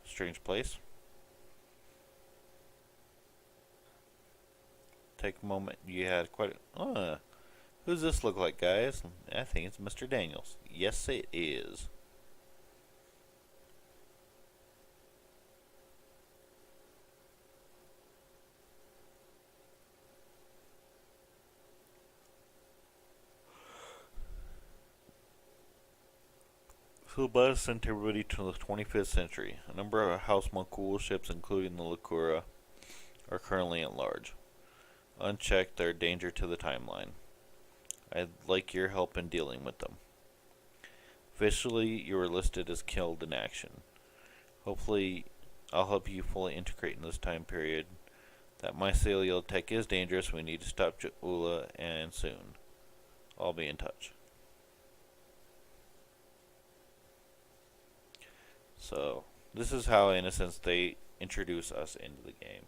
Speaker 1: strange place. Take a moment. You had quite a... who's this look like, guys? I think it's Mr. Daniels. Yes, it is. So the bus sent everybody to the 25th century. A number of House Mongol ships, including the Lakura, are currently at large. Unchecked, they're a danger to the timeline. I'd like your help in dealing with them. Officially, you are listed as killed in action. Hopefully, I'll help you fully integrate in this time period. That mycelial tech is dangerous. We need to stop Ula, and soon. I'll be in touch. So, this is how, in a sense, they introduce us into the game.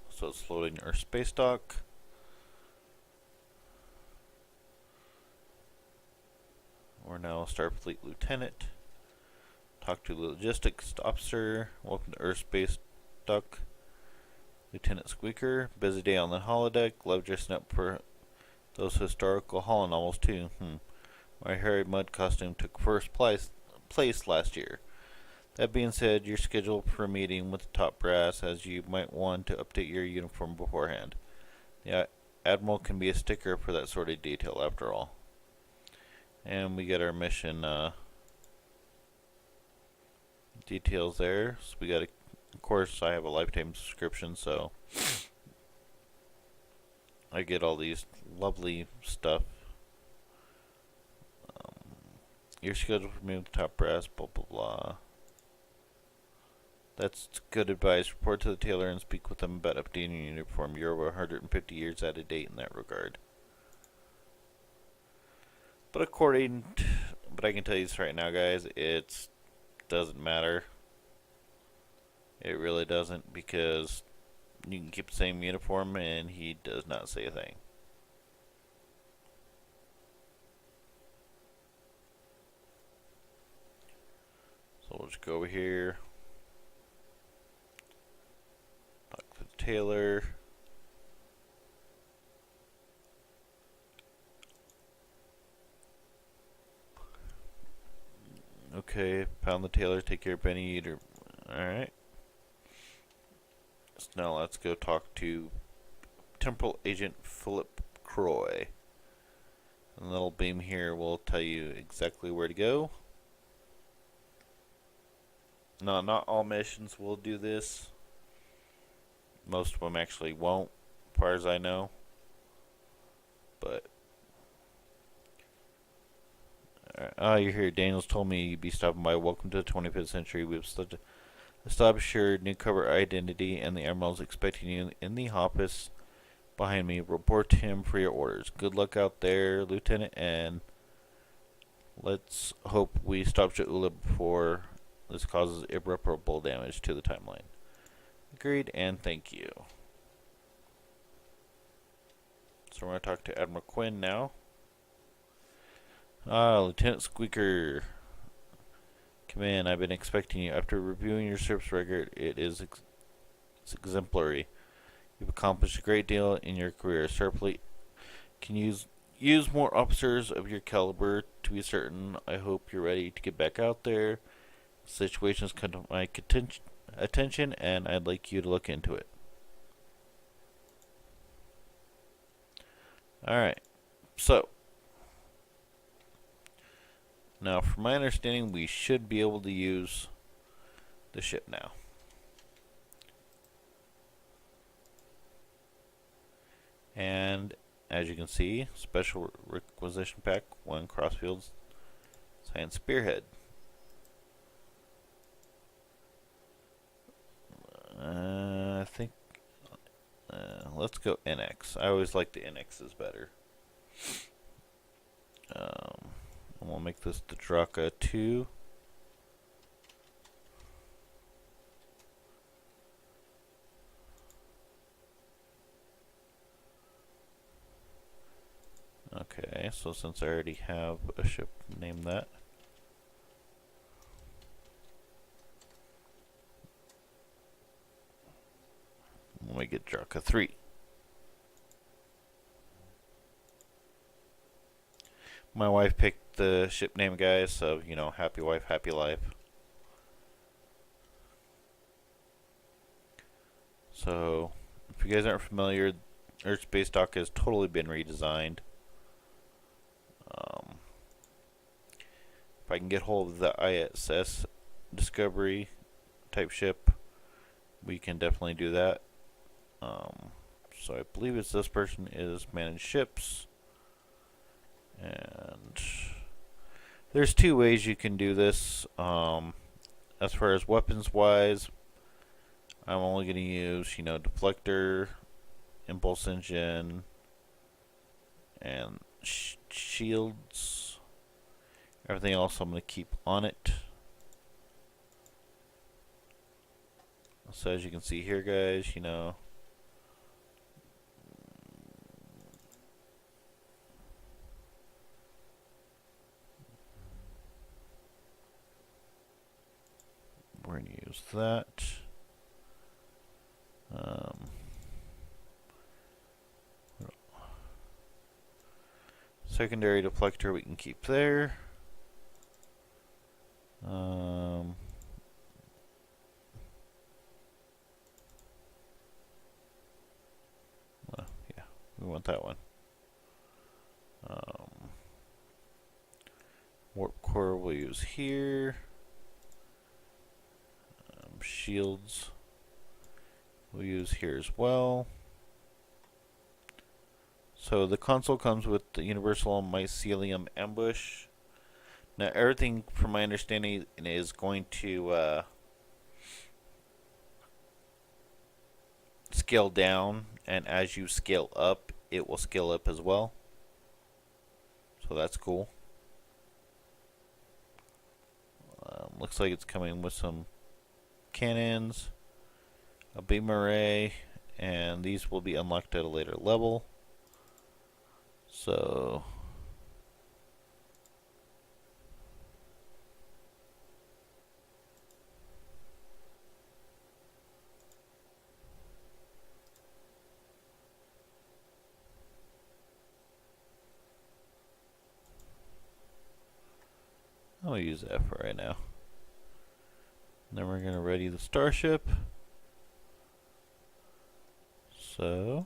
Speaker 1: So it's loading our space dock. We're now Starfleet Lieutenant. Talk to the logistics officer. Welcome to Earth Space Dock. Lieutenant Squeaker. Busy day on the holodeck. Love dressing up for those historical holo novels too. My hairy mud costume took first place last year. That being said, you're scheduled for a meeting with the top brass, as you might want to update your uniform beforehand. The Admiral can be a sticker for that sort of detail, after all. And we get our mission details there. So we got, of course, I have a lifetime subscription, so I get all these lovely stuff. You're scheduled for me with the top brass, blah blah blah. That's good advice. Report to the tailor and speak with them about updating your uniform. You're over 150 years out of date in that regard. But but I can tell you this right now, guys, it doesn't matter. It really doesn't, because you can keep the same uniform and he does not say a thing. So we'll just go over here. Talk to the tailor. Okay, found the tailor. Take care of Benny Eater. Alright. So now let's go talk to Temporal Agent Philip Croy. And the little beam here will tell you exactly where to go. No, not all missions will do this. Most of them actually won't, as far as I know. But you're here. Daniels told me you'd be stopping by. Welcome to the 25th century. We've established your new cover identity, and the Admiral's expecting you in the office behind me. Report to him for your orders. Good luck out there, Lieutenant, and let's hope we stop Sha'ula before this causes irreparable damage to the timeline. Agreed, and thank you. So we're going to talk to Admiral Quinn now. Lieutenant Squeaker. Come in, I've been expecting you. After reviewing your service record, it's exemplary. You've accomplished a great deal in your career. Starfleet can use more officers of your caliber, to be certain. I hope you're ready to get back out there. The situation's come to my attention, and I'd like you to look into it. Alright, so now, from my understanding, we should be able to use the ship now. And as you can see, special requisition pack 1 Crossfields Science Spearhead. I think let's go NX. I always like the NXs better. And we'll make this the Draka 2. Okay, so since I already have a ship named that, we'll make it Draka 3. My wife picked the ship name, guys, so, you know, happy wife, happy life. So, if you guys aren't familiar, Earth Space Dock has totally been redesigned. If I can get hold of the ISS Discovery type ship, we can definitely do that. So I believe it's this person is manage ships, and there's two ways you can do this. As far as weapons wise, I'm only going to use, deflector, impulse engine, and shields. Everything else I'm going to keep on it. So as you can see here, guys, we're going to use that. Secondary deflector we can keep there. Well, yeah, we want that one. Warp core we'll use here. Shields we'll use here as well. So the console comes with the universal mycelium ambush. Now everything, from my understanding, is going to scale down, and as you scale up, it will scale up as well. So that's cool. Looks like it's coming with some cannons, a beam array, and these will be unlocked at a later level. So I'll use that for right now. Then we're going to ready the starship. So,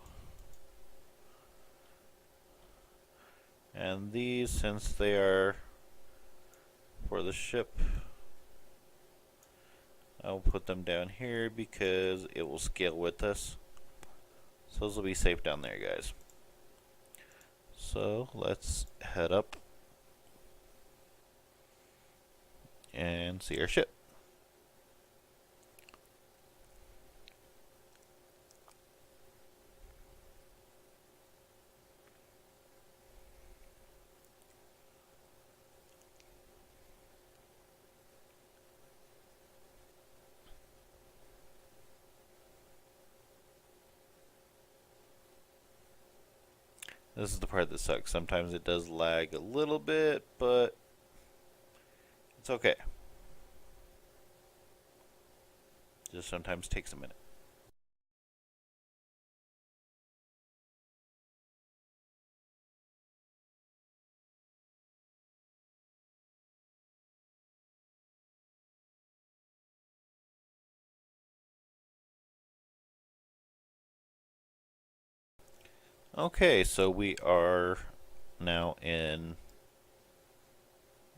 Speaker 1: and these, since they are for the ship, I'll put them down here because it will scale with us. So those will be safe down there, guys. So let's head up and see our ship. This is the part that sucks. Sometimes it does lag a little bit, but it's okay. Just sometimes takes a minute. Okay, so we are now in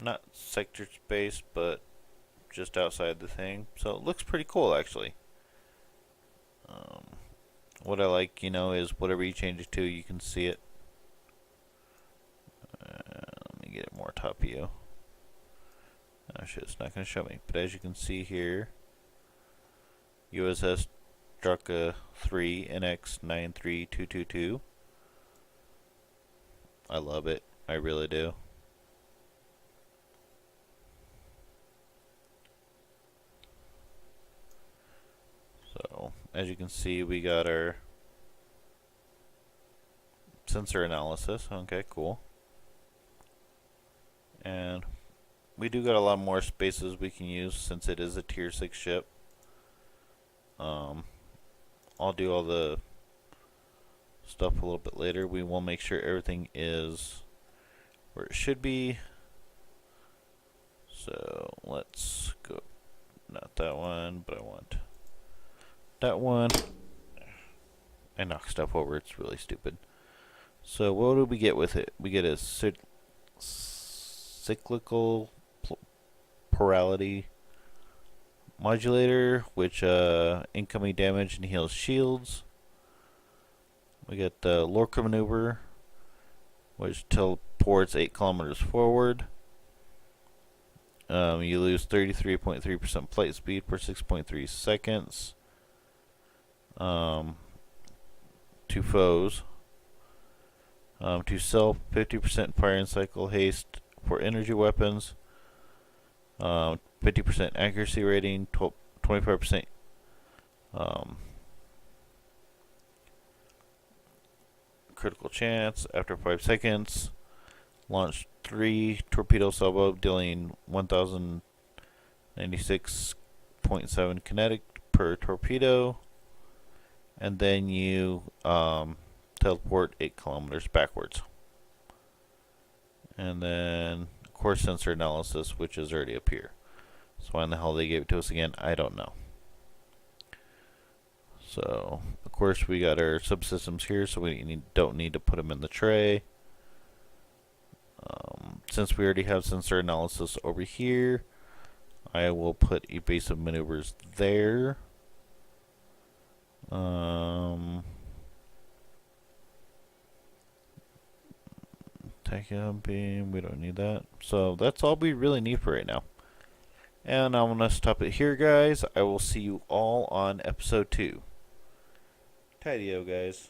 Speaker 1: not sector space, but just outside the thing. So it looks pretty cool, actually. What I like, is whatever you change it to, you can see it. Let me get it more top view. Oh shit, it's not going to show me. But as you can see here, USS Draka 3 NX 93222. I love it. I really do. So, as you can see, we got our sensor analysis. Okay, cool. And we do got a lot more spaces we can use since it is a tier 6 ship. I'll do all the stuff a little bit later. We will make sure everything is where it should be. So let's go, not that one, but I want that one. I knock stuff over. It's really stupid. So what do we get with it? We get a cyclical plurality modulator, which incoming damage and heals shields. We get the Lorca maneuver, which teleports 8 kilometers forward. You lose 33.3% flight speed per 6.3 seconds to foes. To self, 50% fire and cycle haste for energy weapons. 50% accuracy rating, 25% critical chance after 5 seconds. Launch 3 torpedo salvo, dealing 1096.7 kinetic per torpedo. And then you teleport 8 kilometers backwards. And then core sensor analysis, which is already up here. So why in the hell they gave it to us again, I don't know. So, of course, we got our subsystems here, so we don't need to put them in the tray. Since we already have sensor analysis over here, I will put evasive maneuvers there. Tachyon beam, we don't need that. So that's all we really need for right now. And I'm going to stop it here, guys. I will see you all on episode 2. Tidy-o, guys.